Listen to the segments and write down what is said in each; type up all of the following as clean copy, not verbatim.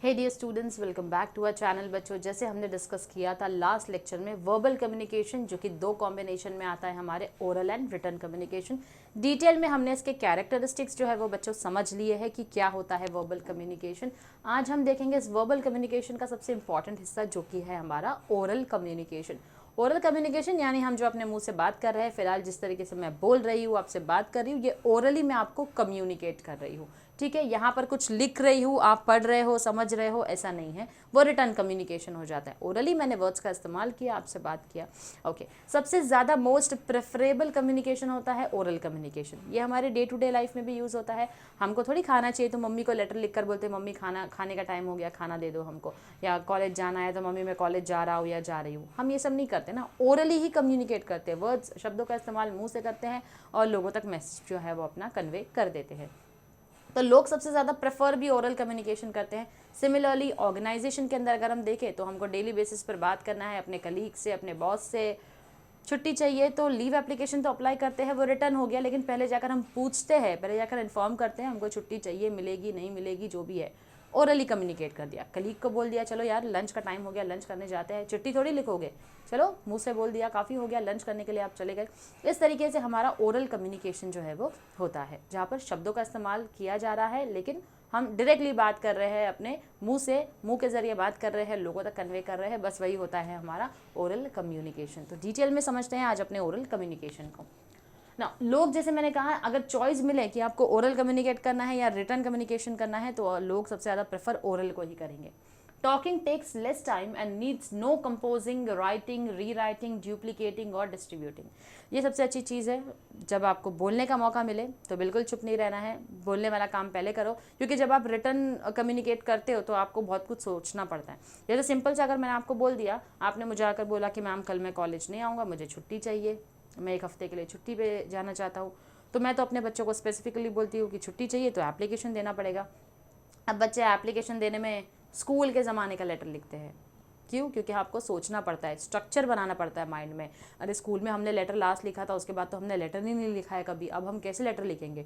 Hey dear students, welcome back to our channel. बच्चों, जैसे हमने डिस्कस किया था लास्ट लेक्चर में वर्बल कम्युनिकेशन, जो कि दो कॉम्बिनेशन में आता है हमारे oral and written communication. Detail में हमने इसके कैरेक्टरिस्टिक्स जो है वो बच्चों समझ लिए हैं कि क्या होता है वर्बल कम्युनिकेशन। आज हम देखेंगे इस वर्बल कम्युनिकेशन का सबसे इंपॉर्टेंट हिस्सा, जो कि है हमारा ओरल कम्युनिकेशन। ओरल कम्युनिकेशन यानी हम जो अपने मुंह से बात कर रहे हैं, फिलहाल जिस तरीके से मैं बोल रही हूँ, आपसे बात कर रही हूँ, ये ओरली मैं आपको कम्युनिकेट कर रही हूँ। ठीक है, यहाँ पर कुछ लिख रही हूँ, आप पढ़ रहे हो, समझ रहे हो, ऐसा नहीं है, वो रिटर्न कम्युनिकेशन हो जाता है। ओरली मैंने वर्ड्स का इस्तेमाल किया, आपसे बात किया। ओके, सबसे ज़्यादा मोस्ट प्रेफरेबल कम्युनिकेशन होता है ओरल कम्युनिकेशन। ये हमारे डे टू डे लाइफ में भी यूज़ होता है। हमको थोड़ी खाना चाहिए तो मम्मी को लेटर लिख कर बोलते हैं, मम्मी खाने का टाइम हो गया, खाना दे दो हमको। या कॉलेज जाना है तो मम्मी मैं कॉलेज जा रहा हूँ या जा रही हूँ। हम ये सब नहीं करते ना, ओरली ही कम्युनिकेट करते हैं। वर्ड्स, शब्दों का इस्तेमाल मुंह से करते हैं और लोगों तक मैसेज जो है वो अपना कन्वे कर देते हैं। तो लोग सबसे ज़्यादा प्रेफर भी ओरल कम्युनिकेशन करते हैं। सिमिलरली ऑर्गेनाइजेशन के अंदर अगर हम देखें तो हमको डेली बेसिस पर बात करना है अपने कलीग से, अपने बॉस से। छुट्टी चाहिए तो लीव एप्लीकेशन तो अप्लाई करते हैं, वो रिटर्न हो गया, लेकिन पहले जाकर हम पूछते हैं, पहले जाकर इन्फॉर्म करते हैं हमको छुट्टी चाहिए, मिलेगी नहीं मिलेगी, जो भी है ओरली कम्युनिकेट कर दिया। कलीग को बोल दिया चलो यार लंच का टाइम हो गया, लंच करने जाते हैं, चिट्ठी थोड़ी लिखोगे, चलो मुंह से बोल दिया, काफ़ी हो गया, लंच करने के लिए आप चले गए। इस तरीके से हमारा ओरल कम्युनिकेशन जो है वो होता है, जहाँ पर शब्दों का इस्तेमाल किया जा रहा है, लेकिन हम डायरेक्टली बात कर रहे हैं, अपने मुंह से, मुंह के ज़रिए बात कर रहे हैं, लोगों तक कन्वे कर रहे हैं। बस वही होता है हमारा ओरल कम्युनिकेशन। तो डिटेल में समझते हैं आज अपने ओरल कम्युनिकेशन को ना। लोग, जैसे मैंने कहा, अगर चॉइस मिले कि आपको ओरल कम्युनिकेट करना है या रिटर्न कम्युनिकेशन करना है, तो लोग सबसे ज़्यादा प्रेफर ओरल को ही करेंगे। Talking takes less time and needs no composing, writing, rewriting, duplicating और डिस्ट्रीब्यूटिंग। ये सबसे अच्छी चीज़ है। जब आपको बोलने का मौका मिले तो बिल्कुल चुप नहीं रहना है, बोलने वाला काम पहले करो, क्योंकि जब आप रिटर्न कम्युनिकेट करते हो तो आपको बहुत कुछ सोचना पड़ता है। जैसे सिंपल से अगर मैंने आपको बोल दिया, आपने मुझे आकर बोला कि मैम कल मैं कॉलेज नहीं आऊँगा, मुझे छुट्टी चाहिए, मैं एक हफ्ते के लिए छुट्टी पे जाना चाहता हूँ, तो मैं तो अपने बच्चों को स्पेसिफिकली बोलती हूँ कि छुट्टी चाहिए तो एप्लीकेशन देना पड़ेगा। अब बच्चे एप्लीकेशन देने में स्कूल के ज़माने का लेटर लिखते हैं। क्यों? क्योंकि आपको सोचना पड़ता है, स्ट्रक्चर बनाना पड़ता है माइंड में। अरे स्कूल में हमने लेटर लास्ट लिखा था, उसके बाद तो हमने लेटर ही नहीं लिखा है कभी, अब हम कैसे लेटर लिखेंगे,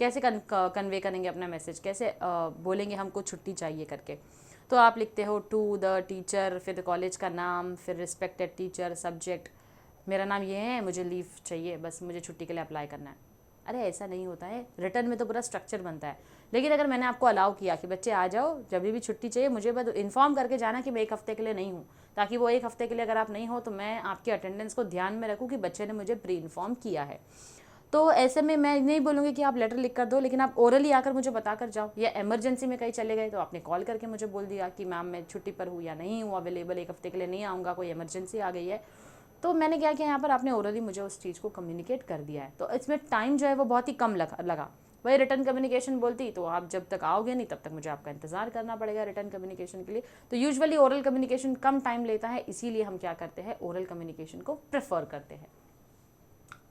कैसे कन्वे करेंगे अपना मैसेज, कैसे बोलेंगे हमको छुट्टी चाहिए करके। तो आप लिखते हो टू द टीचर, फिर कॉलेज का नाम, फिर रिस्पेक्टेड टीचर, सब्जेक्ट, मेरा नाम ये है, मुझे लीव चाहिए, बस मुझे छुट्टी के लिए अप्लाई करना है। अरे ऐसा नहीं होता है, रिटर्न में तो पूरा स्ट्रक्चर बनता है। लेकिन अगर मैंने आपको अलाउ किया कि बच्चे आ जाओ, जब भी छुट्टी चाहिए मुझे बस इन्फॉर्म करके जाना कि मैं एक हफ्ते के लिए नहीं हूँ, ताकि वो एक हफ्ते के लिए अगर आप नहीं हो तो मैं आपकी अटेंडेंस को ध्यान में रखूँ कि बच्चे ने मुझे प्री इन्फॉर्म किया है। तो ऐसे में मैं नहीं बोलूँगी कि आप लेटर लिख कर दो, लेकिन आप ओरली आकर मुझे बता कर जाओ। या इमरजेंसी में कहीं चले गए तो आपने कॉल करके मुझे बोल दिया कि मैम मैं छुट्टी पर हूँ या नहीं हूँ अवेलेबल, एक हफ्ते के लिए नहीं आऊँगा, कोई इमरजेंसी आ गई है। तो मैंने क्या किया, यहाँ पर आपने ओरली मुझे उस चीज़ को कम्युनिकेट कर दिया है, तो इसमें टाइम जो है वो बहुत ही कम लगा। वही रिटर्न कम्युनिकेशन बोलती तो आप जब तक आओगे नहीं तब तक मुझे आपका इंतजार करना पड़ेगा रिटर्न कम्युनिकेशन के लिए। तो यूजुअली ओरल कम्युनिकेशन कम टाइम लेता है, इसीलिए हम क्या करते हैं, ओरल कम्युनिकेशन को प्रेफर करते हैं।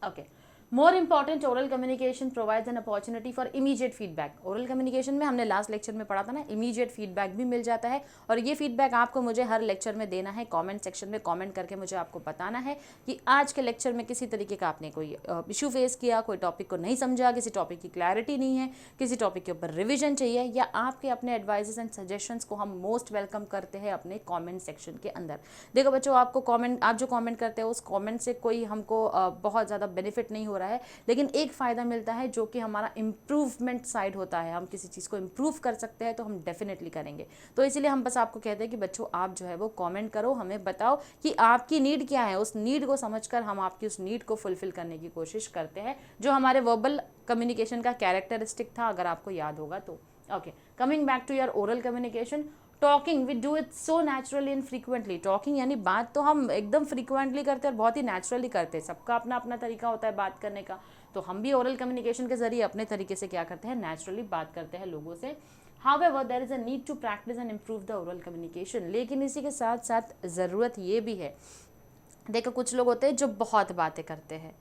Okay, more important, oral communication provides an opportunity for immediate feedback. Oral communication में हमने लास्ट लेक्चर में पढ़ा था ना, इमीडिएट फीडबैक भी मिल जाता है, और ये फीडबैक आपको मुझे हर लेक्चर में देना है। कमेंट सेक्शन में कमेंट करके मुझे आपको बताना है कि आज के लेक्चर में किसी तरीके का आपने कोई इशू फेस किया, कोई टॉपिक को नहीं समझा, किसी टॉपिक की क्लैरिटी नहीं है, किसी टॉपिक के ऊपर रिविजन चाहिए, या आपके अपने एडवाइजेस एंड सजेशंस को हम मोस्ट वेलकम करते हैं अपने कमेंट सेक्शन के अंदर। देखो बच्चों, आप जो कमेंट करते हो उस कमेंट से कोई हमको बहुत ज़्यादा बेनिफिट नहीं हो रहा है, लेकिन एक फ़ायदा मिलता है जो कि हमारा इम्प्रूवमेंट साइड होता है। हम किसी चीज़ को इम्प्रूव कर सकते हैं तो हम डेफिनेटली करेंगे। तो इसीलिए हम बस आपको कहते हैं कि बच्चों आप जो है वो कमेंट करो, हमें बताओ कि आपकी नीड क्या है, उस नीड को समझकर हम आपकी उस नीड को फुलफिल करने की कोशिश करते हैं, जो हमारे वर्बल कम्युनिकेशन का कैरेक्टरिस्टिक था, अगर आपको याद होगा तो। Okay, coming back to your oral communication, talking we do it so naturally and frequently. Talking यानी बात तो हम एकदम फ्रीक्वेंटली करते हैं और बहुत ही नेचुरली करते हैं। सबका अपना अपना तरीका होता है बात करने का, तो हम भी ओरल कम्युनिकेशन के जरिए अपने तरीके से क्या करते हैं, नेचुरली बात करते हैं लोगों से। However, there is a need to practice and improve the oral communication। लेकिन इसी के साथ साथ ज़रूरत ये भी है, देखो कुछ लोग होते हैं जो बहुत बातें करते हैं।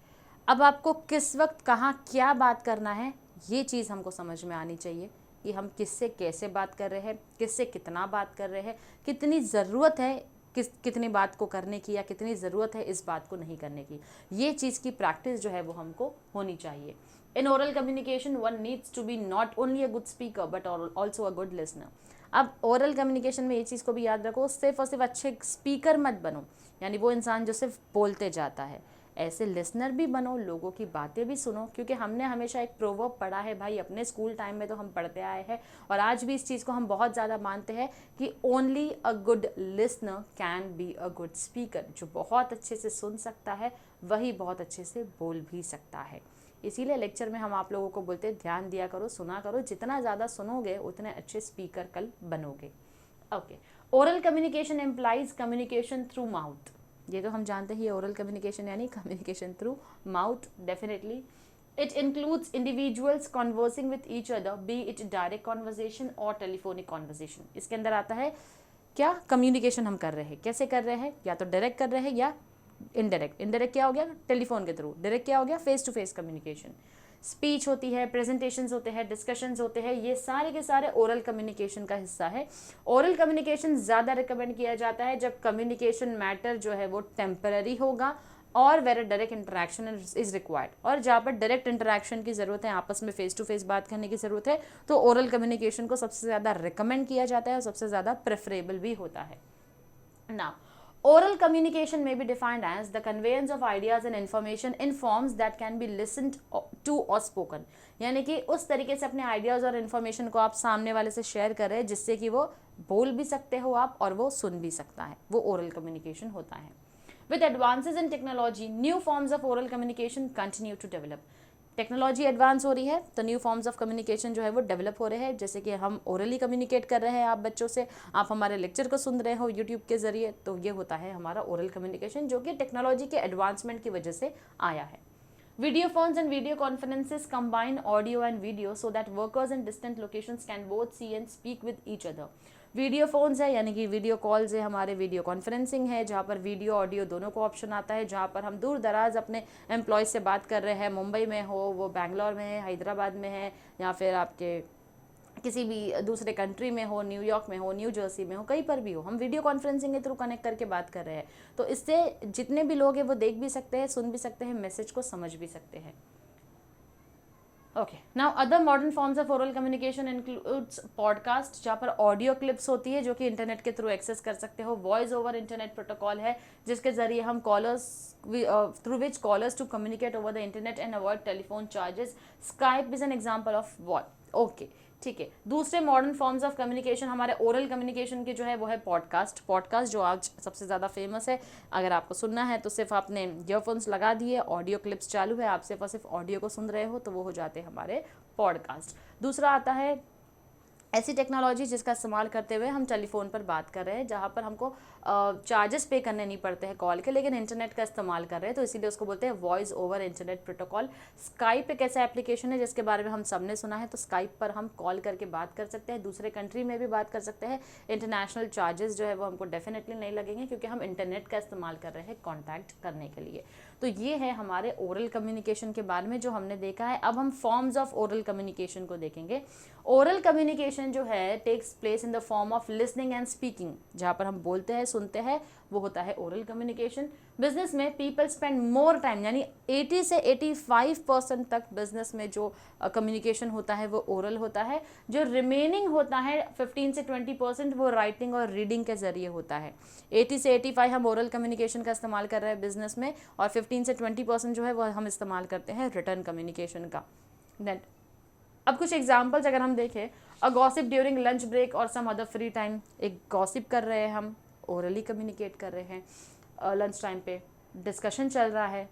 अब आपको किस वक्त कहाँ क्या बात करना है, ये चीज़ हमको समझ में आनी चाहिए कि हम किससे कैसे बात कर रहे हैं, किससे कितना बात कर रहे हैं, कितनी ज़रूरत है कितनी बात को करने की, या कितनी ज़रूरत है इस बात को नहीं करने की। ये चीज़ की प्रैक्टिस जो है वो हमको होनी चाहिए। In oral communication one needs to be not only a good speaker but also a good listener. अब ओरल कम्युनिकेशन में ये चीज़ को भी याद रखो, सिर्फ और सिर्फ अच्छे स्पीकर मत बनो, यानी वो इंसान जो सिर्फ बोलते जाता है, ऐसे लिसनर भी बनो, लोगों की बातें भी सुनो। क्योंकि हमने हमेशा एक प्रोवर्ब पढ़ा है भाई, अपने स्कूल टाइम में तो हम पढ़ते आए हैं और आज भी इस चीज़ को हम बहुत ज़्यादा मानते हैं कि only a good listener can be a good speaker. जो बहुत अच्छे से सुन सकता है वही बहुत अच्छे से बोल भी सकता है। इसीलिए लेक्चर में हम आप लोगों को बोलते हैं ध्यान दिया करो, सुना करो, जितना ज़्यादा सुनोगे उतने अच्छे स्पीकर कल बनोगे। Okay, oral communication implies communication through mouth. ये तो हम जानते ही, ओरल कम्युनिकेशन यानी communication through mouth. Definitely it includes individuals conversing with each other, B it direct conversation और टेलीफोनिक कॉन्वर्जेशन। इसके अंदर आता है क्या कम्युनिकेशन हम कर रहे हैं, कैसे कर रहे हैं, या तो डायरेक्ट कर रहे हैं या इनडायरेक्ट। इनडायरेक्ट क्या हो गया, टेलीफोन के थ्रू। डायरेक्ट क्या हो गया, face to face communication. Speech होती है, प्रेजेंटेशंस होते हैं, डिस्कशंस होते हैं, ये सारे के सारे ओरल कम्युनिकेशन का हिस्सा है। ओरल कम्युनिकेशन ज़्यादा रिकमेंड किया जाता है जब कम्युनिकेशन मैटर जो है वो टेम्पररी होगा और where direct interaction is required. और जहाँ पर डायरेक्ट इंटरेक्शन की ज़रूरत है, आपस में फेस टू फेस बात करने की ज़रूरत है, तो ओरल कम्युनिकेशन को सबसे ज़्यादा रिकमेंड किया जाता है और सबसे ज़्यादा प्रेफरेबल भी होता है। Now oral communication may be defined as the conveyance of ideas and information in forms that can be listened to or spoken। यानी कि उस तरीके से अपने आइडियाज़ और इन्फॉर्मेशन को आप सामने वाले से शेयर कर रहे हैं जिससे कि वो बोल भी सकते हो आप और वो सुन भी सकता है, वो ओरल कम्युनिकेशन होता है। With advances in technology, new forms of oral communication continue to develop। Technology advance हो रही है तो न्यू फॉर्म्स ऑफ कम्युनिकेशन जो है वो डेवलप हो रहे हैं। जैसे कि हम ओरली कम्युनिकेट कर रहे हैं आप बच्चों से, आप हमारे लेक्चर को सुन रहे हो यूट्यूब के ज़रिए, तो ये होता है हमारा ओरल कम्युनिकेशन जो कि टेक्नोलॉजी के एडवांसमेंट की वजह से आया है। Video phones and video conferences combine audio and video so that workers in distant locations can both see and speak with each other. Video phones है यानी कि वीडियो कॉल्स है, हमारे वीडियो कॉन्फ्रेंसिंग है जहाँ पर वीडियो ऑडियो दोनों को ऑप्शन आता है, जहाँ पर हम दूर दराज अपने एम्प्लॉयज़ से बात कर रहे हैं, मुंबई में हो, वो बैंगलोर में है, हैदराबाद में है, या फिर आपके किसी भी दूसरे कंट्री में हो, न्यूयॉर्क में हो, न्यू जर्सी में हो, कहीं पर भी हो, हम वीडियो कॉन्फ्रेंसिंग के थ्रू कनेक्ट करके बात कर रहे हैं। तो इससे जितने भी लोग हैं वो देख भी सकते हैं, सुन भी सकते हैं, मैसेज को समझ भी सकते हैं। Okay, now other modern forms of oral communication includes podcast, जहाँ पर ऑडियो क्लिप्स होती है जो कि इंटरनेट के थ्रू एक्सेस कर सकते हो। वॉइस ओवर इंटरनेट प्रोटोकॉल है जिसके जरिए हम callers through which callers to communicate over the internet and avoid telephone charges. Skype is an example of what. Okay, ठीक है। दूसरे मॉडर्न फॉर्म्स ऑफ कम्युनिकेशन हमारे ओरल कम्युनिकेशन के जो है वो है पॉडकास्ट। पॉडकास्ट जो आज सबसे ज़्यादा फेमस है, अगर आपको सुनना है तो सिर्फ आपने ईयरफोन्स लगा दिए, ऑडियो क्लिप्स चालू है, आप सिर्फ और सिर्फ ऑडियो को सुन रहे हो, तो वो हो जाते हैं हमारे पॉडकास्ट। दूसरा आता है ऐसी टेक्नोलॉजी जिसका इस्तेमाल करते हुए हम टेलीफोन पर बात कर रहे हैं, जहाँ पर हमको चार्जेस पे करने नहीं पड़ते हैं कॉल के, लेकिन इंटरनेट का इस्तेमाल कर रहे हैं, तो इसीलिए उसको बोलते हैं voice over internet protocol. Skype एक ऐसा एप्लीकेशन है जिसके बारे में हम सब ने सुना है, तो स्काइप पर हम कॉल करके बात कर सकते हैं, दूसरे कंट्री में भी बात कर सकते हैं। इंटरनेशनल चार्जेस जो है वो हमको डेफिनेटली नहीं लगेंगे क्योंकि हम इंटरनेट का इस्तेमाल कर रहे हैं कॉन्टैक्ट करने के लिए। तो ये है हमारे ओरल कम्युनिकेशन के बारे में जो हमने देखा है। अब हम फॉर्म्स ऑफ ओरल कम्युनिकेशन को देखेंगे। ओरल कम्युनिकेशन जो है takes place in the form of listening and speaking, जहाँ पर हम बोलते हैं, सुनते हैं, वो होता है ओरल कम्युनिकेशन। बिजनेस में पीपल स्पेंड मोर टाइम, यानी 80 से 85% तक बिजनेस में जो कम्युनिकेशन होता है वो ओरल होता है। जो रिमेनिंग होता है 15 से 20% वो राइटिंग और रीडिंग के जरिए होता है। 80 से 85 हम ओरल कम्युनिकेशन का इस्तेमाल कर रहे हैं बिजनेस में, और 15 से 20% जो है वो हम इस्तेमाल करते हैं रिटर्न कम्युनिकेशन का। देन अब कुछ एग्जाम्पल्स अगर हम देखें, अ गॉसिप ड्यूरिंग लंच ब्रेक और सम अदर फ्री टाइम। एक गॉसिप कर रहे हैं हम, ओरली कम्युनिकेट कर रहे हैं। लंच टाइम पे डिस्कशन चल रहा है,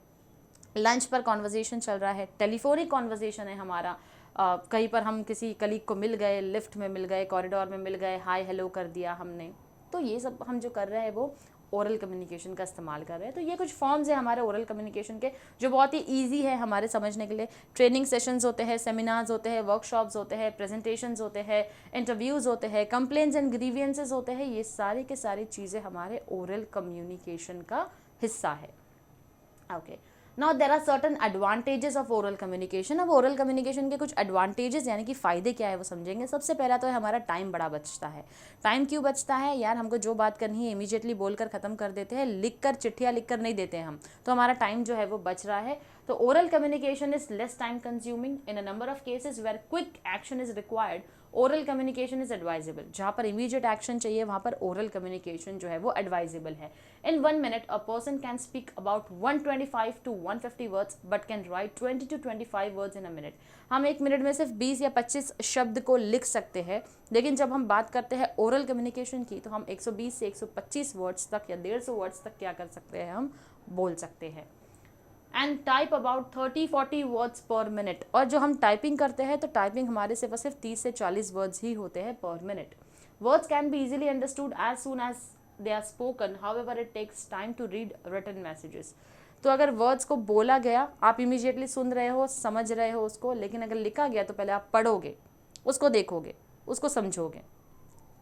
लंच पर कॉन्वर्जेशन चल रहा है, टेलीफोनिक कॉन्वर्जेशन है हमारा। कहीं पर हम किसी कलीग को मिल गए, लिफ्ट में मिल गए, कॉरिडोर में मिल गए, हाय हेलो कर दिया हमने, तो ये सब हम जो कर रहे हैं वो ओरल कम्युनिकेशन का इस्तेमाल कर रहे हैं। तो ये कुछ फॉर्म्स हैं हमारे ओरल कम्युनिकेशन के जो बहुत ही इजी है हमारे समझने के लिए। ट्रेनिंग सेशंस होते हैं, सेमिनार्स होते हैं, वर्कशॉप्स होते हैं, प्रेजेंटेशंस होते हैं, इंटरव्यूज़ होते हैं, कंप्लेंट्स एंड ग्रीवियंसेस होते हैं, ये सारी के सारी चीज़ें हमारे ओरल कम्युनिकेशन का हिस्सा है। Okay, now there are certain advantages of oral communication. अब ओरल कम्युनिकेशन के कुछ एडवांटेजेस यानी कि फ़ायदे क्या है वो समझेंगे। सबसे पहला तो है हमारा टाइम बड़ा बचता है। टाइम क्यों बचता है यार, हमको जो बात करनी है इमीडिएटली बोलकर ख़त्म कर देते हैं, लिखकर चिट्ठियाँ लिखकर नहीं देते हैं हम, तो हमारा टाइम जो है वो बच रहा है। तो oral communication is less time consuming in a number of cases where quick action is required. Oral communication is advisable. जहाँ पर इमीडिएट एक्शन चाहिए वहाँ पर ओरल कम्युनिकेशन जो है वो एडवाइजेबल है। इन 1 minute a person can speak about 125 to 150 words but can write 20 to 25 words in a minute. हम 1 मिनट में सिर्फ 20 या 25 शब्द को लिख सकते हैं, लेकिन जब हम बात करते हैं ओरल कम्युनिकेशन की तो हम 120 से 125 वर्ड्स तक या 150 वर्ड्स तक क्या कर सकते हैं, हम बोल सकते हैं। एंड टाइप अबाउट 30-40 वर्ड्स पर मिनट। और जो हम टाइपिंग करते हैं तो टाइपिंग हमारे सिर्फ 30 से 40 वर्ड्स ही होते हैं per minute. Words can be easily understood as soon as they are spoken, however it takes time to read written messages. तो अगर वर्ड्स को बोला गया, आप इमीडिएटली सुन रहे हो, समझ रहे हो उसको, लेकिन अगर लिखा गया तो पहले आप पढ़ोगे, उसको देखोगे, उसको समझोगे,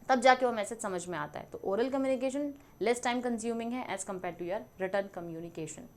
तब जाके वो मैसेज समझ में आता है। तो oral communication less time consuming है as compared to your written communication.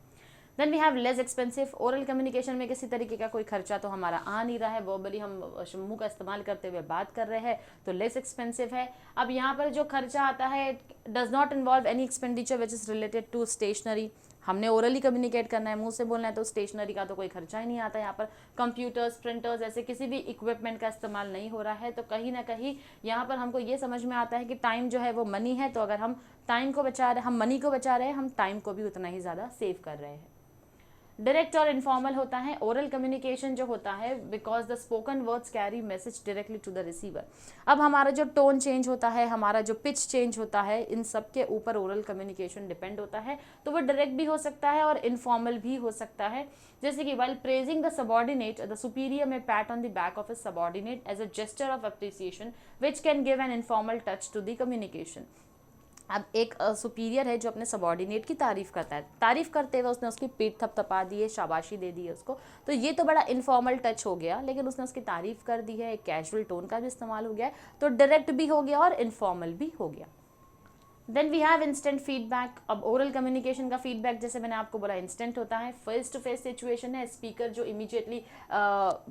Then we have less expensive. Oral communication में किसी तरीके का कोई खर्चा तो हमारा आ नहीं रहा है, वर्बली हम मुंह का इस्तेमाल करते हुए बात कर रहे हैं, तो लेस एक्सपेंसिव है। अब यहाँ पर जो खर्चा आता है does not involve any expenditure which is related to stationery. हमने ओरली कम्युनिकेट करना है, मुंह से बोलना है, तो स्टेशनरी का तो कोई खर्चा ही नहीं आता। यहाँ पर कंप्यूटर्स, प्रिंटर्स, ऐसे किसी भी इक्विपमेंट का इस्तेमाल नहीं हो रहा है। तो कहीं ना कहीं यहाँ पर हमको ये समझ में आता है कि टाइम जो है वो मनी है, तो अगर हम टाइम को बचा रहे, हम मनी को बचा रहे हैं, हम टाइम को भी उतना ही ज़्यादा सेव कर रहे हैं। डायरेक्ट और इनफॉर्मल होता है ओरल कम्युनिकेशन जो होता है, because the spoken words carry message directly to the receiver. अब हमारा जो टोन चेंज होता है, हमारा जो पिच चेंज होता है, इन सब के ऊपर ओरल कम्युनिकेशन डिपेंड होता है। तो वो डायरेक्ट भी हो सकता है और इनफॉर्मल भी हो सकता है। जैसे कि while praising the subordinate, the superior may pat on the back of his subordinate as a gesture of appreciation which can give an informal touch to the communication. अब एक सुपीरियर है जो अपने सबॉर्डिनेट की तारीफ करता है, तारीफ करते हुए उसने उसकी पीठ थपथपा दी है, शाबाशी दे दी है उसको, तो ये तो बड़ा इनफॉर्मल टच हो गया, लेकिन उसने उसकी तारीफ कर दी है, एक कैजुअल टोन का भी इस्तेमाल हो गया है, तो डायरेक्ट भी हो गया और इनफॉर्मल भी हो गया। Then we have instant feedback. अब ओरल कम्युनिकेशन का फीडबैक जैसे मैंने आपको बोला इंस्टेंट होता है, फेस टू फेस सिचुएशन है, स्पीकर जो इमीडिएटली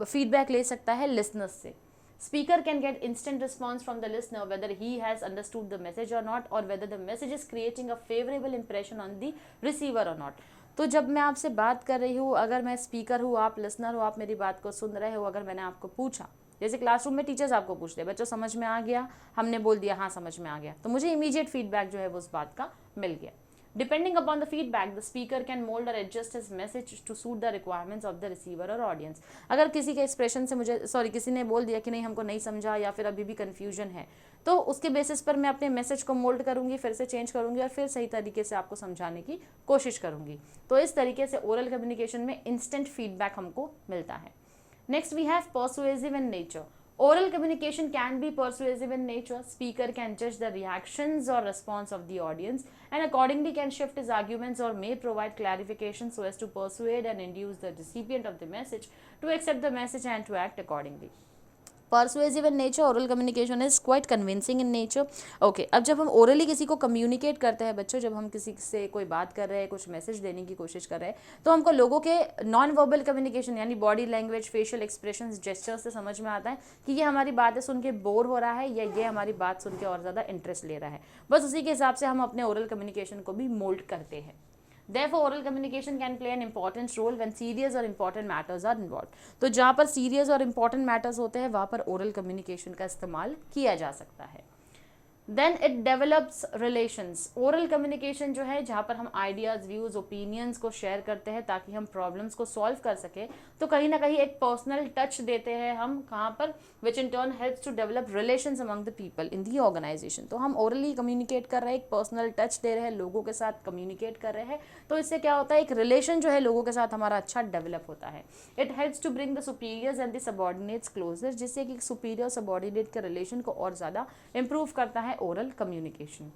फीडबैक ले सकता है लिसनर्स से। Speaker can get instant response from the listener whether he has understood the message or not, or whether the message is creating a favorable impression on the receiver or not. तो जब मैं आपसे बात कर रही हूँ, अगर मैं स्पीकर हूँ, आप लिसनर हो, आप मेरी बात को सुन रहे हो, अगर मैंने आपको पूछा, जैसे क्लासरूम में टीचर्स आपको पूछते हैं, बच्चों समझ में आ गया, हमने बोल दिया हाँ समझ में आ गया, तो मुझे इमीडिएट फीडबैक जो है वो उस बात का मिल गया। Depending upon the feedback, the speaker can mold or adjust his message to suit the requirements of the receiver or audience. अगर किसी के एक्सप्रेशन से मुझे किसी ने बोल दिया कि नहीं हमको नहीं समझा या फिर अभी भी कन्फ्यूजन है, तो उसके बेसिस पर मैं अपने मैसेज को मोल्ड करूंगी, फिर से चेंज करूंगी और फिर सही तरीके से आपको समझाने की कोशिश करूंगी। तो इस तरीके से ओरल कम्युनिकेशन में इंस्टेंट फीडबैक हमको मिलता है। Next we have persuasive in nature. Oral communication can be persuasive in nature. Speaker can judge the reactions or response of the audience and accordingly can shift his arguments or may provide clarification so as to persuade and induce the recipient of the message to accept the message and to act accordingly. Persuasive in nature, oral communication is quite convincing in nature. Okay, अब जब हम orally किसी को communicate करते हैं बच्चों, जब हम किसी से कोई बात कर रहे हैं, कुछ मैसेज देने की कोशिश कर रहे हैं, तो हमको लोगों के नॉन वर्बल कम्युनिकेशन यानी body language, facial expressions, gestures से समझ में आता है कि ये हमारी बातें सुन के बोर हो रहा है या ये हमारी बात सुन के और ज़्यादा इंटरेस्ट ले रहा है। बस उसी के हिसाब से हम अपने ओरल कम्युनिकेशन को भी मोल्ड करते हैं। Therefore, oral communication can play an important role when serious or important matters are involved. तो जहाँ पर serious और important matters होते हैं वहाँ पर oral communication का इस्तेमाल किया जा सकता है। Then it develops relations. Oral communication जो है जहाँ पर हम ideas, views, opinions को share करते हैं ताकि हम problems को solve कर सकें, तो कहीं ना कहीं एक personal touch देते हैं हम कहाँ पर, which in turn helps to develop relations among the people in the organization. तो हम orally communicate कर रहे हैं, एक personal touch दे रहे हैं, लोगों के साथ communicate कर रहे हैं, तो इससे क्या होता है, एक relation जो है लोगों के साथ हमारा अच्छा develop होता है। It helps to bring the superiors and the subordinates closer, जिससे कि superior subordinate के relation को और ज़्यादा improve करता है ओरल कम्युनिकेशन।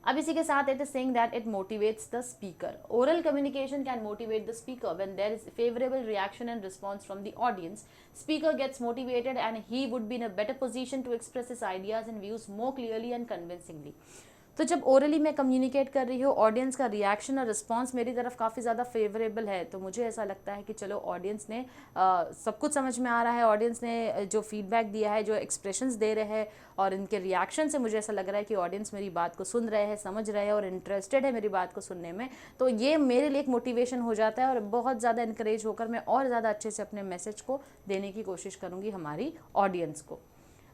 अब इसी के साथ it is saying that it motivates the speaker. Oral communication can motivate the speaker when there is favourable reaction and response from the audience. Speaker gets motivated and he would be in a better position to express his ideas and views more clearly and convincingly. तो जब orally मैं communicate कर रही हूँ, audience का reaction और response मेरी तरफ काफ़ी ज़्यादा फेवरेबल है, तो मुझे ऐसा लगता है कि चलो ऑडियंस ने सब कुछ समझ में आ रहा है, ऑडियंस ने जो फीडबैक दिया है, जो एक्सप्रेशंस दे रहे हैं और इनके रिएक्शन से मुझे ऐसा लग रहा है कि ऑडियंस मेरी बात को सुन रहे हैं, समझ रहे हैं और इंटरेस्टेड है मेरी बात को सुनने में। तो ये मेरे लिए एक मोटिवेशन हो जाता है और बहुत ज़्यादा इनकरेज होकर मैं और ज़्यादा अच्छे से अपने मैसेज को देने की कोशिश करूँगी हमारी ऑडियंस को।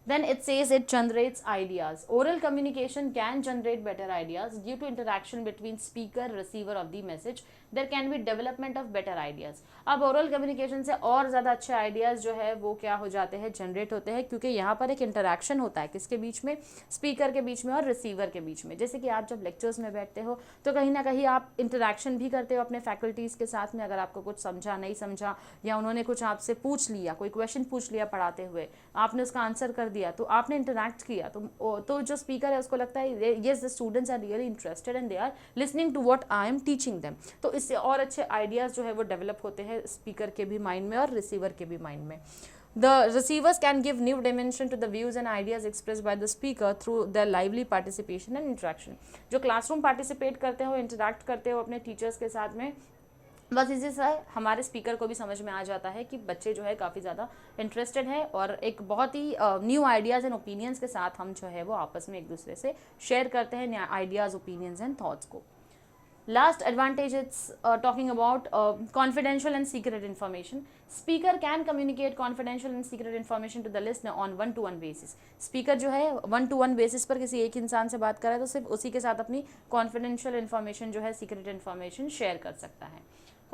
Then it says it generates ideas. Oral communication can generate better ideas due to interaction between speaker, receiver of the message. There can be development of better ideas. अब oral communication से और ज़्यादा अच्छे ideas जो है वो क्या हो जाते हैं, generate होते हैं, क्योंकि यहाँ पर एक interaction होता है किसके बीच में, speaker के बीच में और receiver के बीच में. जैसे कि आप जब lectures में बैठते हो तो कहीं ना कहीं आप interaction भी करते हो अपने faculties के साथ में. अगर आपको कुछ समझा नहीं समझा या उन्होंने कुछ आपसे पूछ लिया, कोई question पूछ लिया पढ़ाते हुए, आपने उसका आंसर कर दिया, तो आपने इंटरैक्ट किया, तो जो स्पीकर है उसको लगता है yes the students are really interested and they are listening to what I am teaching them. तो इससे और अच्छे आइडियाज़ जो है वो डेवलप होते हैं स्पीकर के भी माइंड में और रिसीवर के भी माइंड में. The receivers can give new dimension to the views and ideas expressed by the speaker through their lively participation and interaction. जो क्लासरूम पार्टिसिपेट करते हो, इंटरैक्ट करते हो अपने टीचर्स के साथ में, बस इसी से हमारे स्पीकर को भी समझ में आ जाता है कि बच्चे जो है काफ़ी ज़्यादा इंटरेस्टेड है और एक बहुत ही न्यू आइडियाज़ एंड ओपिनियंस के साथ हम जो है वो आपस में एक दूसरे से शेयर करते हैं आइडियाज़, ओपिनियंस एंड थॉट्स को. Last advantage, it's talking about confidential and secret information. Speaker can communicate confidential and secret information to the listener on one-to-one basis. Speaker जो है one-to-one basis पर किसी एक इंसान से बात कर रहा है तो सिर्फ उसी के साथ अपनी confidential information जो है, secret information share कर सकता है.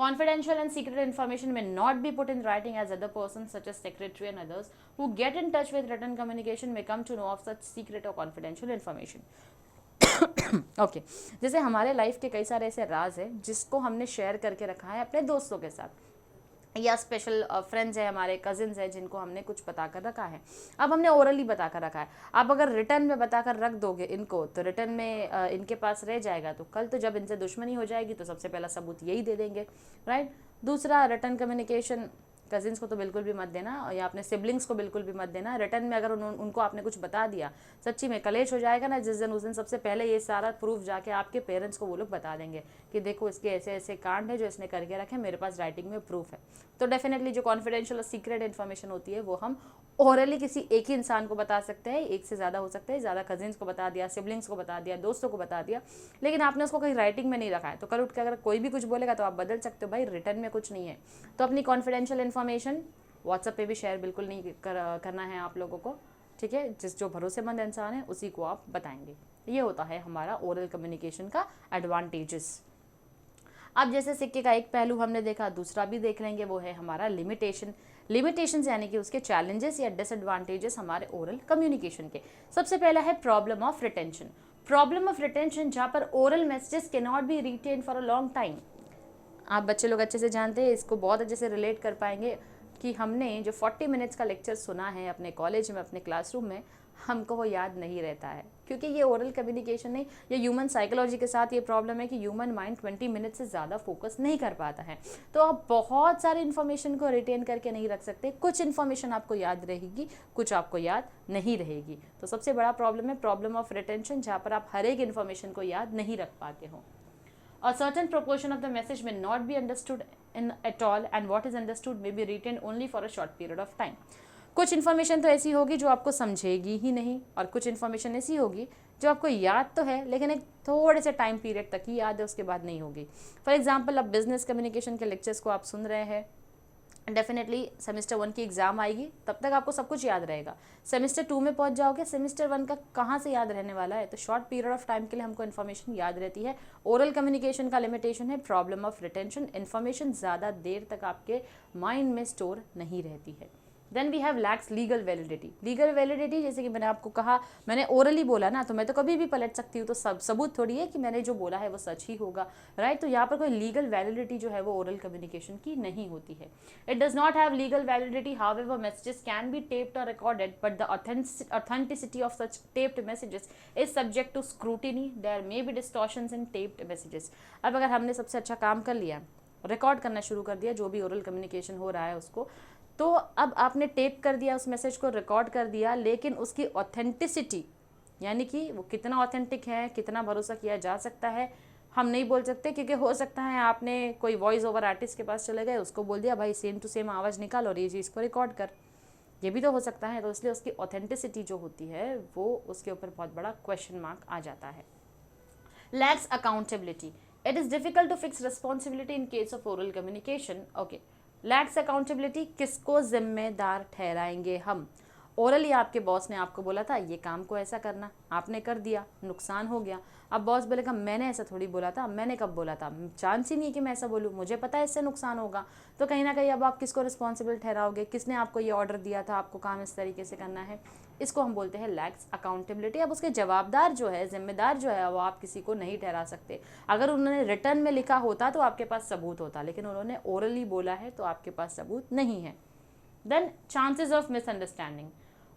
Confidential and secret information may not be put in writing as other persons such as secretary and others who get in touch with written communication may come to know of such secret or confidential information. Okay जैसे हमारे life के कई सारे ऐसे राज है जिसको हमने share करके रखा है अपने दोस्तों के साथ, या स्पेशल फ्रेंड्स है, हमारे कजिन्स है जिनको हमने कुछ बताकर रखा है. अब हमने ओरली बताकर रखा है, आप अगर रिटर्न में बताकर रख दोगे इनको तो रिटर्न में इनके पास रह जाएगा, तो कल तो जब इनसे दुश्मनी हो जाएगी तो सबसे पहला सबूत यही दे देंगे, राइट. दूसरा, रिटर्न कम्युनिकेशन कजिन्स को तो बिल्कुल भी मत देना, या अपने सिबलिंग्स को बिल्कुल भी मत देना. रिटर्न में अगर उनको आपने कुछ बता दिया, सच्ची में कलेश हो जाएगा ना जिस दिन, उस दिन सबसे पहले ये सारा प्रूफ जाके आपके पेरेंट्स को वो लोग बता देंगे कि देखो इसके ऐसे ऐसे कांड है जो इसने करके रखे, मेरे पास राइटिंग में प्रूफ है. तो डेफिनेटली जो कॉन्फिडेंशियल और सीक्रेट इन्फॉर्मेशन होती है वो हम ओरली किसी एक ही इंसान को बता सकते हैं, एक से ज़्यादा हो सकते हैं, ज़्यादा कजिन्स को बता दिया, सिबलिंग्स को बता दिया, दोस्तों को बता दिया, लेकिन आपने उसको कहीं राइटिंग में नहीं रखा है, तो कल उठ के अगर कोई भी कुछ बोलेगा तो आप बदल सकते हो, भाई रिटर्न में कुछ नहीं है. तो अपनी कॉन्फिडेंशियल इन्फॉर्मेशन व्हाट्सएप पे भी शेयर बिल्कुल नहीं करना है आप लोगों को, ठीक है. जो भरोसेमंद इंसान है उसी को आप बताएंगे. ये होता है हमारा ओरल कम्युनिकेशन का एडवांटेजेस. अब जैसे सिक्के का एक पहलू हमने देखा, दूसरा भी देख लेंगे, वो है हमारा लिमिटेशंस यानी कि उसके चैलेंजेस या डिसएडवांटेजेस हमारे ओरल कम्युनिकेशन के. सबसे पहला है प्रॉब्लम ऑफ रिटेंशन, जहाँ पर oral messages can not be retained for a long time. आप बच्चे लोग अच्छे से जानते हैं, इसको बहुत अच्छे से रिलेट कर पाएंगे कि हमने जो 40 मिनट्स का लेक्चर सुना है अपने कॉलेज में, अपने क्लासरूम में, हमको वो याद नहीं रहता है, क्योंकि ये ओरल कम्युनिकेशन नहीं, ये ह्यूमन साइकोलॉजी के साथ ये प्रॉब्लम है कि ह्यूमन माइंड 20 मिनट से ज़्यादा फोकस नहीं कर पाता है. तो आप बहुत सारे इन्फॉर्मेशन को रिटेन करके नहीं रख सकते. कुछ इन्फॉर्मेशन आपको याद रहेगी, कुछ आपको याद नहीं रहेगी. तो सबसे बड़ा प्रॉब्लम है प्रॉब्लम ऑफ रिटेंशन, जहाँ पर आप हर एक इन्फॉर्मेशन को याद नहीं रख पाते हो. A certain proportion of the message may not be understood at all, and what is understood may be retained only for a short period of time. कुछ इन्फॉर्मेशन तो ऐसी होगी जो आपको समझेगी ही नहीं, और कुछ इन्फॉर्मेशन ऐसी होगी जो आपको याद तो है लेकिन एक थोड़े से टाइम पीरियड तक ही याद है, उसके बाद नहीं होगी. फॉर एग्जाम्पल, अब बिजनेस कम्युनिकेशन के लेक्चर्स को आप सुन रहे हैं, डेफिनेटली सेमेस्टर 1 की एग्ज़ाम आएगी, तब तक आपको सब कुछ याद रहेगा. सेमेस्टर 2 में पहुंच जाओगे, सेमेस्टर 1 का कहाँ से याद रहने वाला है. तो शॉर्ट पीरियड ऑफ टाइम के लिए हमको इन्फॉर्मेशन याद रहती है. ओरल कम्युनिकेशन का लिमिटेशन है प्रॉब्लम ऑफ रिटेंशन, इन्फॉर्मेशन ज़्यादा देर तक आपके माइंड में स्टोर नहीं रहती है. Then we have lacks legal validity. जैसे कि मैंने आपको कहा, मैंने ओरली बोला ना, तो मैं तो कभी भी पलट सकती हूँ, तो सबूत थोड़ी है कि मैंने जो बोला है वो सच ही होगा, राइट. तो यहाँ पर कोई लीगल वैलिडिटी जो है वो ओरल कम्युनिकेशन की नहीं होती है. It does not have legal validity, however messages can be taped और recorded, but the authenticity of such taped messages is subject to scrutiny. There may be distortions in taped messages. अब अगर हमने सबसे अच्छा काम कर लिया, रिकॉर्ड करना शुरू कर दिया जो भी ओरल कम्युनिकेशन हो रहा है उसको, तो अब आपने टेप कर दिया, उस मैसेज को रिकॉर्ड कर दिया, लेकिन उसकी ऑथेंटिसिटी यानी कि वो कितना ऑथेंटिक है, कितना भरोसा किया जा सकता है, हम नहीं बोल सकते. क्योंकि हो सकता है आपने कोई वॉइस ओवर आर्टिस्ट के पास चले गए, उसको बोल दिया भाई सेम टू सेम आवाज़ निकाल और ये चीज़ को रिकॉर्ड कर, ये भी तो हो सकता है. तो इसलिए उसकी ऑथेंटिसिटी जो होती है वो उसके ऊपर बहुत बड़ा क्वेश्चन मार्क आ जाता है. Lacks accountability. It is difficult to fix responsibility in case of oral communication. Okay, lacks accountability, किसको जिम्मेदार ठहराएंगे हम. ओरली आपके बॉस ने आपको बोला था ये काम को ऐसा करना, आपने कर दिया, नुकसान हो गया। अब बॉस बोलेगा मैंने ऐसा थोड़ी बोला था, मैंने कब बोला था, चांस ही नहीं है कि मैं ऐसा बोलूँ, मुझे पता है इससे नुकसान होगा। तो कहीं ना कहीं अब आप किसको रिस्पॉन्सिबल ठहराओगे, किसने आपको ये ऑर्डर दिया था, आपको काम इस तरीके से करना है। इसको हम बोलते हैं लैक्स अकाउंटेबिलिटी। अब उसके जवाबदार जो है, जिम्मेदार जो है, वो आप किसी को नहीं ठहरा सकते। अगर उन्होंने रिटर्न में लिखा होता तो आपके पास सबूत होता, लेकिन उन्होंने ओरली बोला है तो आपके पास सबूत नहीं है। Then chances of misunderstanding.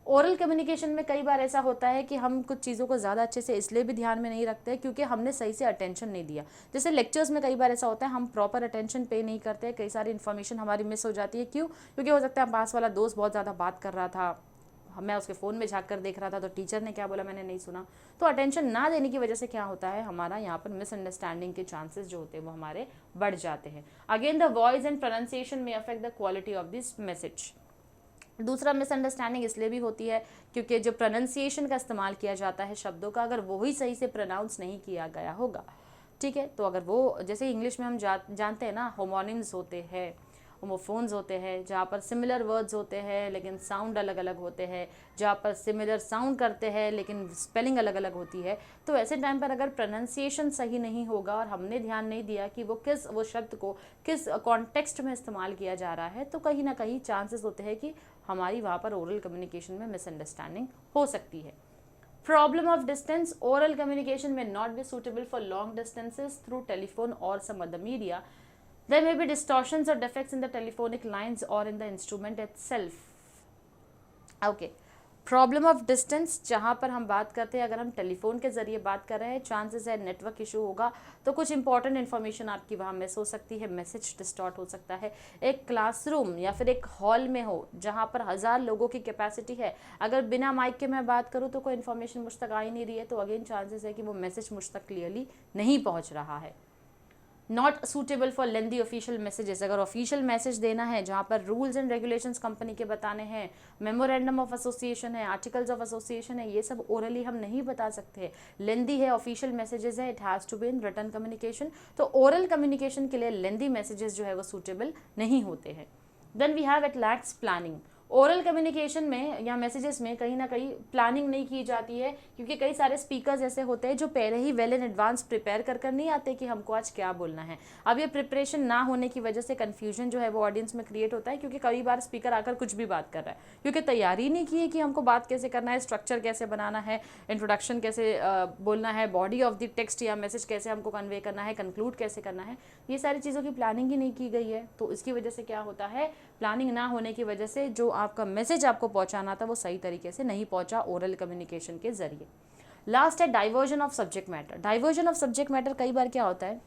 Oral communication में कई बार ऐसा होता है कि हम कुछ चीज़ों को ज़्यादा अच्छे से इसलिए भी ध्यान में नहीं रखते क्योंकि हमने सही से अटेंशन नहीं दिया। जैसे लेक्चर्स में कई बार ऐसा होता है हम प्रॉपर अटेंशन पे नहीं करते, कई सारी इन्फॉर्मेशन हमारी मिस हो जाती है। क्यों? क्योंकि हो सकता है पास वाला दोस्त बहुत ज़्यादा बात कर रहा था, मैं उसके फ़ोन में झाँक कर देख रहा था, तो टीचर ने क्या बोला मैंने नहीं सुना। तो अटेंशन ना देने की वजह से क्या होता है, हमारा यहाँ पर मिसअंडरस्टैंडिंग के चांसेस जो होते हैं वो हमारे बढ़ जाते हैं। Again the voice and pronunciation may affect the quality of this message. दूसरा मिसअंडरस्टैंडिंग इसलिए भी होती है क्योंकि जो प्रोनाउंसिएशन का इस्तेमाल किया जाता है शब्दों का, अगर वही सही से प्रोनाउंस नहीं किया गया होगा, ठीक है, तो अगर वो, जैसे इंग्लिश में हम जानते हैं ना, होमोनिम्स होते हैं, होमोफोन्स होते हैं, जहाँ पर सिमिलर वर्ड्स होते हैं लेकिन साउंड अलग अलग होते हैं, जहाँ पर सिमिलर साउंड करते हैं लेकिन स्पेलिंग अलग अलग होती है। तो ऐसे टाइम पर अगर प्रोनाउंसिएशन सही नहीं होगा और हमने ध्यान नहीं दिया कि वो शब्द को किस कॉन्टेक्स्ट में इस्तेमाल किया जा रहा है, तो कहीं ना कहीं चांसेस होते हैं कि हमारी वहाँ पर ओरल कम्युनिकेशन में मिसअंडरस्टैंडिंग हो सकती है। Problem of distance. Oral communication may not be suitable for long distances through telephone or some other media. There may be distortions or defects in the telephonic lines or in the instrument itself. Okay. Problem of distance, जहाँ पर हम बात करते हैं, अगर हम telephone के ज़रिए बात कर रहे हैं, चांसेस है नेटवर्क इशू होगा, तो कुछ इंपॉर्टेंट इन्फॉर्मेशन आपकी वहाँ मिस हो सकती है, मैसेज डिस्टॉर्ट हो सकता है। एक क्लासरूम या फिर एक हॉल में हो जहाँ पर 1000 लोगों की कैपेसिटी है, अगर बिना माइक के मैं बात करूँ तो कोई इन्फॉर्मेशन मुझ तक आ ही नहीं रही है, तो अगेन चांसेस है कि वो मैसेज मुझ तक क्लियरली नहीं पहुँच रहा है। Not suitable for lengthy official messages. अगर ऑफिशियल मैसेज देना है जहाँ पर रूल्स एंड रेगुलेशंस कंपनी के बताने हैं, मेमोरेंडम ऑफ एसोसिएशन है, आर्टिकल्स ऑफ एसोसिएशन है, ये सब ओरली हम नहीं बता सकते। लेंदी है, ऑफिशियल मैसेजेस है, it has to be in written communication. तो ओरल कम्युनिकेशन के लिए लेंदी मैसेजेस जो है वो सूटेबल नहीं होते हैं। Then we have it lacks planning. Oral communication में या मैसेजेस में कहीं ना कहीं प्लानिंग नहीं की जाती है क्योंकि कई सारे स्पीकर्स ऐसे होते हैं जो पहले ही वेल इन एडवांस प्रिपेयर कर नहीं आते कि हमको आज क्या बोलना है। अब ये प्रिपरेशन ना होने की वजह से कन्फ्यूजन जो है वो ऑडियंस में क्रिएट होता है क्योंकि कई बार स्पीकर आकर कुछ भी बात कर रहा है क्योंकि तैयारी नहीं की है कि हमको बात कैसे करना है, स्ट्रक्चर कैसे बनाना है, इंट्रोडक्शन कैसे बोलना है, बॉडी ऑफ द टेक्स्ट या मैसेज कैसे हमको कन्वे करना है, कंक्लूड कैसे करना है, ये सारी चीज़ों की प्लानिंग ही नहीं की गई है। तो इसकी वजह से क्या होता है, प्लानिंग ना होने की वजह से जो आपका मैसेज आपको पहुंचाना था वो सही तरीके से नहीं पहुंचा ओरल कम्युनिकेशन के जरिए। लास्ट है diversion of subject matter. Diversion of subject matter कई बार क्या होता है,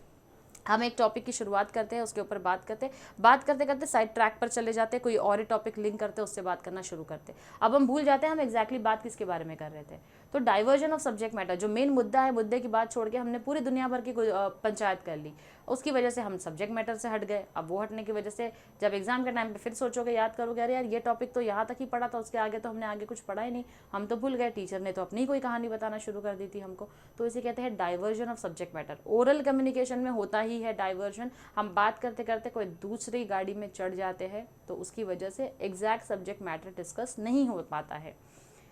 हम एक टॉपिक की शुरुआत करते हैं, उसके ऊपर बात करते करते साइड ट्रैक पर चले जाते हैं, कोई और ही टॉपिक लिंक करते हैं, उससे बात करना शुरू करते हैं। अब हम भूल जाते हैं हम एग्जैक्टली बात किसके बारे में कर रहे थे। तो डाइवर्जन ऑफ सब्जेक्ट मैटर, जो मेन मुद्दा है, मुद्दे की बात छोड़ के हमने पूरी दुनिया भर की पंचायत कर ली, उसकी वजह से हम सब्जेक्ट मैटर से हट गए। अब वो हटने की वजह से जब एग्जाम के टाइम पे फिर सोचोगे, याद करोगे, अरे यार ये टॉपिक तो यहाँ तक ही पढ़ा था, उसके आगे तो हमने आगे कुछ पढ़ा ही नहीं, हम तो भूल गए, टीचर ने तो अपनी कोई कहानी बताना शुरू कर दी थी हमको। तो इसे कहते हैं diversion of subject matter. Oral communication में होता ही है डाइवर्जन, हम बात करते करते कोई दूसरी गाड़ी में चढ़ जाते हैं, तो उसकी वजह से एग्जैक्ट सब्जेक्ट मैटर डिस्कस नहीं हो पाता है।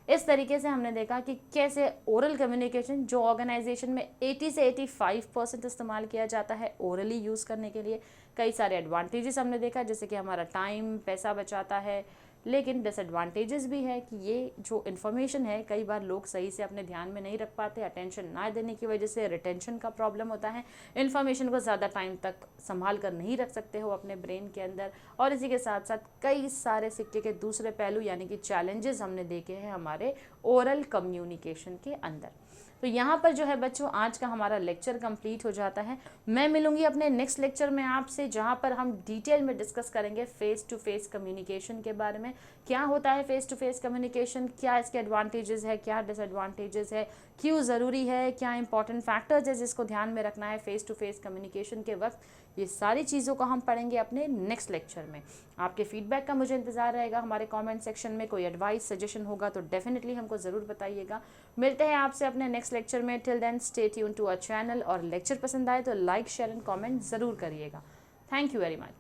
इस तरीके से हमने देखा कि कैसे ओरल कम्युनिकेशन, जो ऑर्गेनाइजेशन में 80 से 85% इस्तेमाल किया जाता है ओरली यूज़ करने के लिए, कई सारे एडवांटेजेस हमने देखा, जैसे कि हमारा टाइम, पैसा बचाता है, लेकिन डिसएडवांटेजेस भी है कि ये जो इन्फॉर्मेशन है कई बार लोग सही से अपने ध्यान में नहीं रख पाते, अटेंशन ना देने की वजह से रिटेंशन का प्रॉब्लम होता है, इन्फॉर्मेशन को ज़्यादा टाइम तक संभाल कर नहीं रख सकते हो अपने ब्रेन के अंदर। और इसी के साथ साथ कई सारे सिक्के के दूसरे पहलू यानी कि चैलेंजेस हमने देखे हैं हमारे ओरल कम्युनिकेशन के अंदर। तो यहाँ पर जो है बच्चों आज का हमारा लेक्चर कंप्लीट हो जाता है। मैं मिलूंगी अपने नेक्स्ट लेक्चर में आपसे, जहाँ पर हम डिटेल में डिस्कस करेंगे फेस टू फेस कम्युनिकेशन के बारे में। क्या होता है फेस टू फेस कम्युनिकेशन, क्या इसके एडवांटेजेस है, क्या डिसएडवांटेजेस है, क्यों ज़रूरी है, क्या इंपॉर्टेंट फैक्टर्स है जिसको ध्यान में रखना है फेस टू फेस कम्युनिकेशन के वक्त, ये सारी चीज़ों को हम पढ़ेंगे अपने नेक्स्ट लेक्चर में। आपके फीडबैक का मुझे इंतज़ार रहेगा हमारे कमेंट सेक्शन में। कोई एडवाइस सजेशन होगा तो डेफिनेटली हमको ज़रूर बताइएगा। मिलते हैं आपसे अपने नेक्स्ट लेक्चर में। Till then stay tune to our channel, और लेक्चर पसंद आए तो लाइक, शेयर एंड कमेंट ज़रूर करिएगा। Thank you very much.